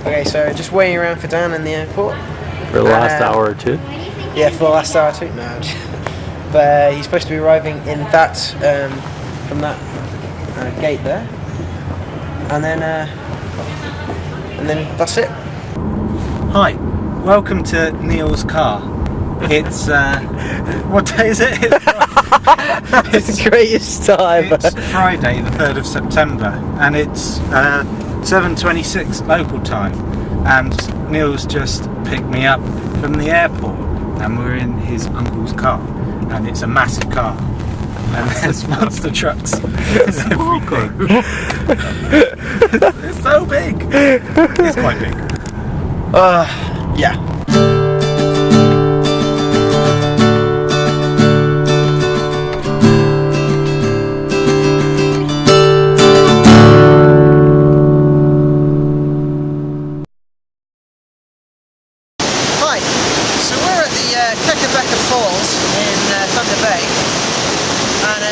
Okay, so just waiting around for Dan in the airport. For the last hour or two? Yeah, for the last hour or two. No, but he's supposed to be arriving in that from that gate there, and then that's it. Hi, welcome to Neil's car. It's what day is it? It's the greatest time. It's Friday, the 3rd of September, and it's 7:26 local time. And Neil's just picked me up from the airport, and we're in his uncle's car, and it's a massive car. And there's monster trucks. There's everything. It's so big. It's quite big. Yeah. So we're at the Falls in Thunder Bay, and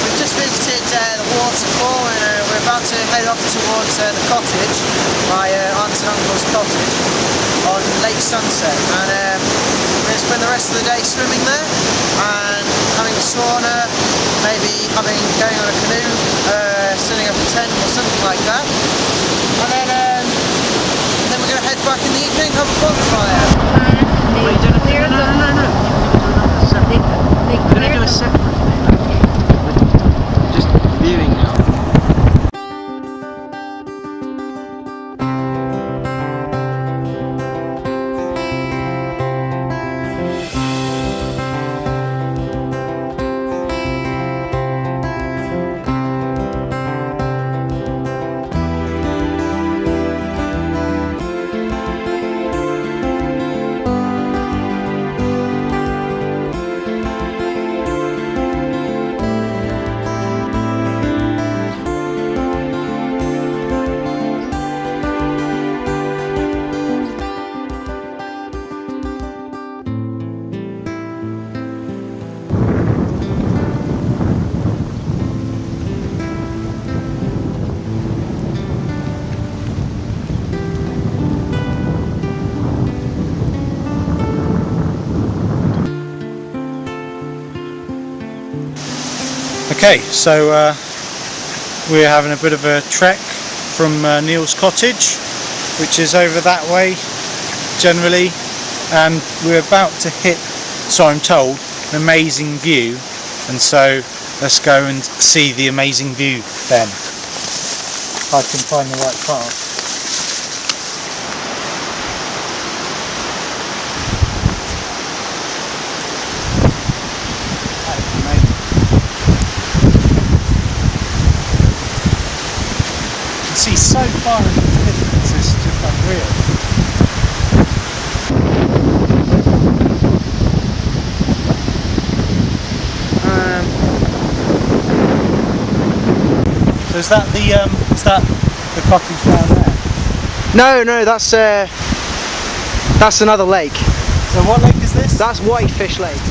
we've just visited the waterfall, and we're about to head off towards the cottage, my aunt and uncle's cottage on Lake Sunset, and we're going to spend the rest of the day swimming there and having a sauna, maybe going on a canoe, setting up a tent or something like that, and then we're going to head back in the evening, have a bonfire. No. We're going to do a separate thing. We're just viewing now. Okay, so we're having a bit of a trek from Neil's cottage, which is over that way generally, and we're about to hit, so I'm told, an amazing view, and so let's go and see the amazing view then. If I can find the right path. See so far in the distance, it's just unreal. So is that the cottage down there? No, that's another lake. So what lake is this? That's Whitefish Lake.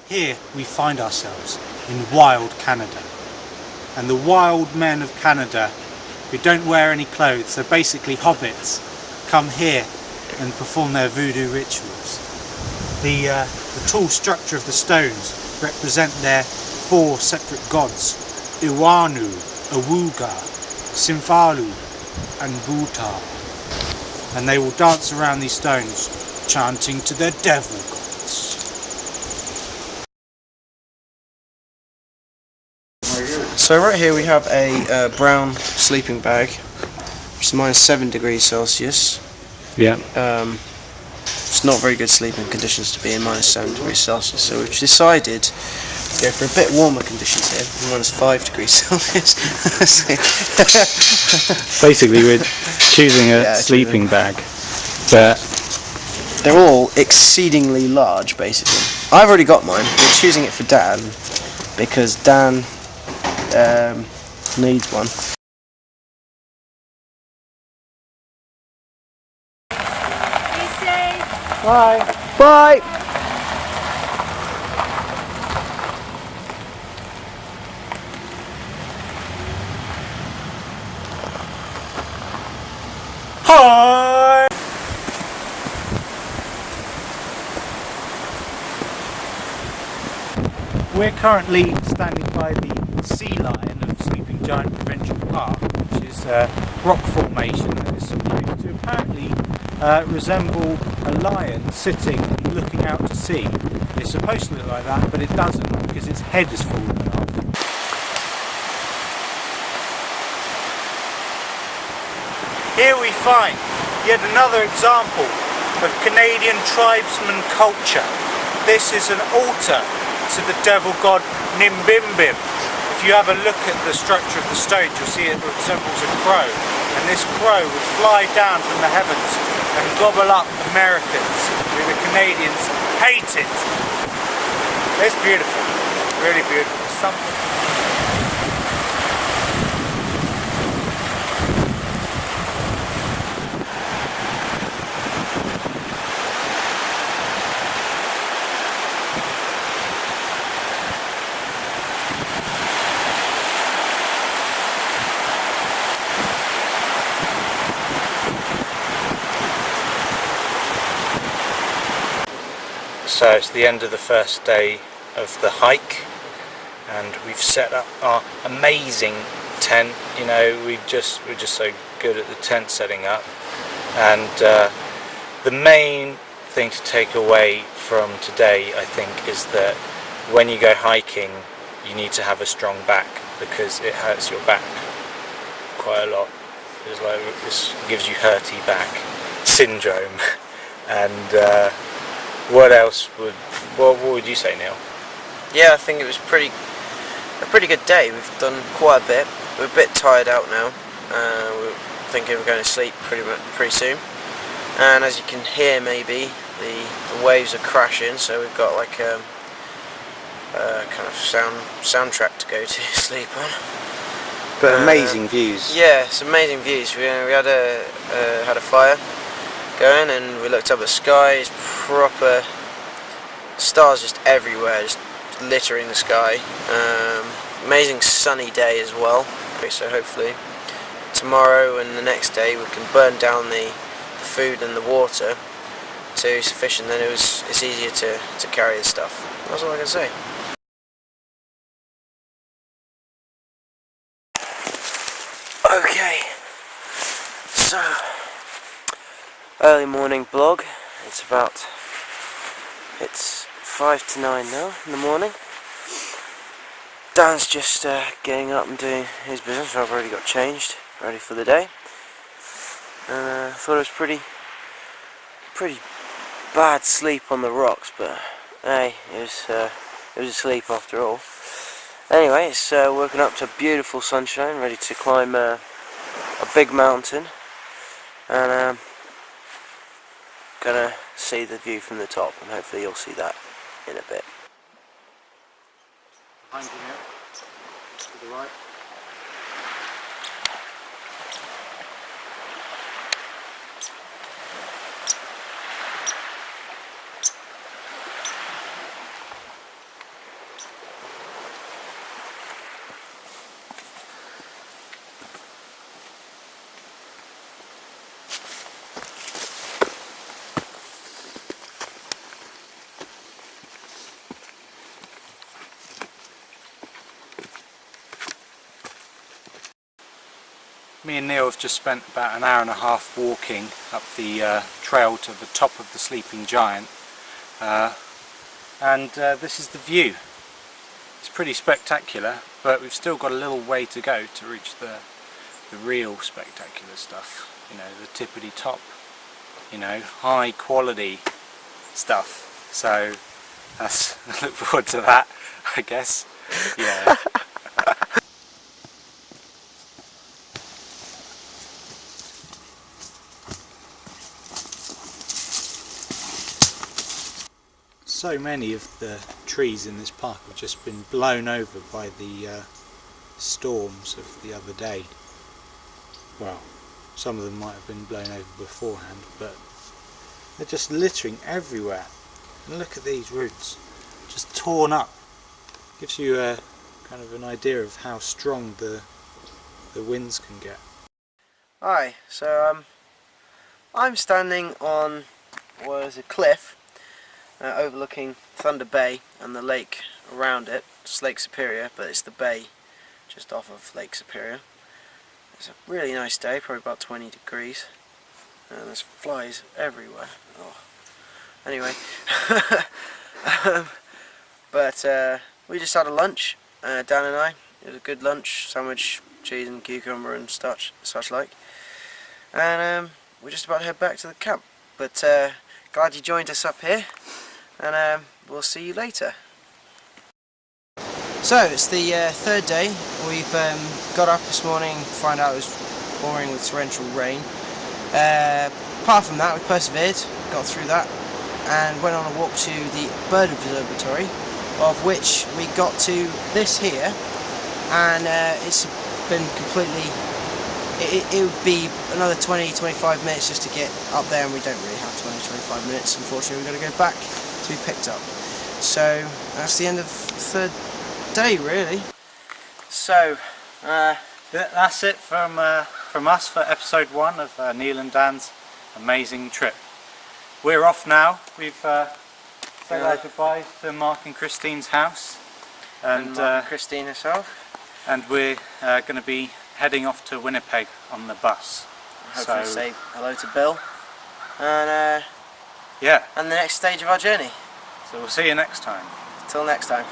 Here we find ourselves in wild Canada, and the wild men of Canada, who don't wear any clothes, they're basically hobbits, come here and perform their voodoo rituals. The tall structure of the stones represent their 4 separate gods: Iwanu, Awuga, Simfalu and Buta, and they will dance around these stones chanting to their devil gods. So right here we have a brown sleeping bag, which is -7 degrees Celsius. Yeah. It's not very good sleeping conditions to be in -7 degrees Celsius, so we've decided to go for a bit warmer conditions here, -5 degrees Celsius. Basically we're choosing a sleeping bag, but they're all exceedingly large basically. I've already got mine. We're choosing it for Dan because Dan needs one. Bye. Bye. Hi. We're currently standing by the sea lion of Sleeping Giant Provincial Park, which is a rock formation that is supposed to apparently resemble a lion sitting and looking out to sea. It's supposed to look like that, but it doesn't because its head has fallen off. Here we find yet another example of Canadian tribesman culture. This is an altar to the devil god Nimbimbim. If you have a look at the structure of the stone, you'll see it resembles a crow, and this crow would fly down from the heavens and gobble up Americans who the Canadians hated. It's beautiful, really beautiful. Something. So it's the end of the first day of the hike, and we've set up our amazing tent. You know, we're just so good at the tent setting up, and the main thing to take away from today, I think, is that when you go hiking you need to have a strong back, because it hurts your back quite a lot. It's like, this gives you hurty back syndrome. And what would you say, Neil? Yeah, I think it was a pretty good day. We've done quite a bit. We're a bit tired out now. We're thinking we're going to sleep pretty soon. And as you can hear, maybe the waves are crashing, so we've got like a kind of soundtrack to go to sleep on. But amazing views. Yeah, it's amazing views. We had a fire going, and we looked up at the sky. It's proper stars just everywhere, just littering the sky. Amazing sunny day as well. So hopefully tomorrow and the next day we can burn down the food and the water to sufficient. Then it's easier to carry the stuff. That's all I can say. Okay, so early morning vlog. It's 5 to 9 now in the morning. Dan's just getting up and doing his business. I've already got changed, ready for the day. And I thought it was pretty bad sleep on the rocks, but hey, it was a sleep after all. Anyway, it's woken up to beautiful sunshine, ready to climb a big mountain, and gonna see the view from the top, and hopefully you'll see that in a bit. Behind you now, to the right. Me and Neil have just spent about an hour and a half walking up the trail to the top of the Sleeping Giant, and this is the view. It's pretty spectacular, but we've still got a little way to go to reach the real spectacular stuff, you know, the tippity top, you know, high quality stuff. So that's, I look forward to that, I guess. Yeah. So many of the trees in this park have just been blown over by the storms of the other day. Well, some of them might have been blown over beforehand, but They're just littering everywhere. And look at these roots, just torn up. Gives you a kind of an idea of how strong the winds can get. Hi, so I'm standing on what is a cliff overlooking Thunder Bay and the lake around it. It's Lake Superior, but it's the bay just off of Lake Superior. It's a really nice day, probably about 20 degrees, and there's flies everywhere. Oh. Anyway, but we just had a lunch, Dan and I. It was a good lunch, sandwich, cheese and cucumber and such like. And we're just about to head back to the camp. But glad you joined us up here, and we'll see you later. So it's the third day. We've got up this morning, find out it was pouring with torrential rain. Apart from that, we persevered, got through that, and went on a walk to the bird observatory, of which we got to this here, and it's been completely, it would be another 20-25 minutes just to get up there, and we don't really have 20-25 minutes. Unfortunately, we've got to go back to be picked up. So that's the end of the third day, really. So That's it from us for episode 1 of Neil and Dan's amazing trip. We're off now. We've said our goodbyes to Mark and Christine's house, and Mark and Christine herself. And we're going to be heading off to Winnipeg on the bus. Hopefully say hello to Bill, and yeah, and the next stage of our journey. So we'll see you next time. Till next time.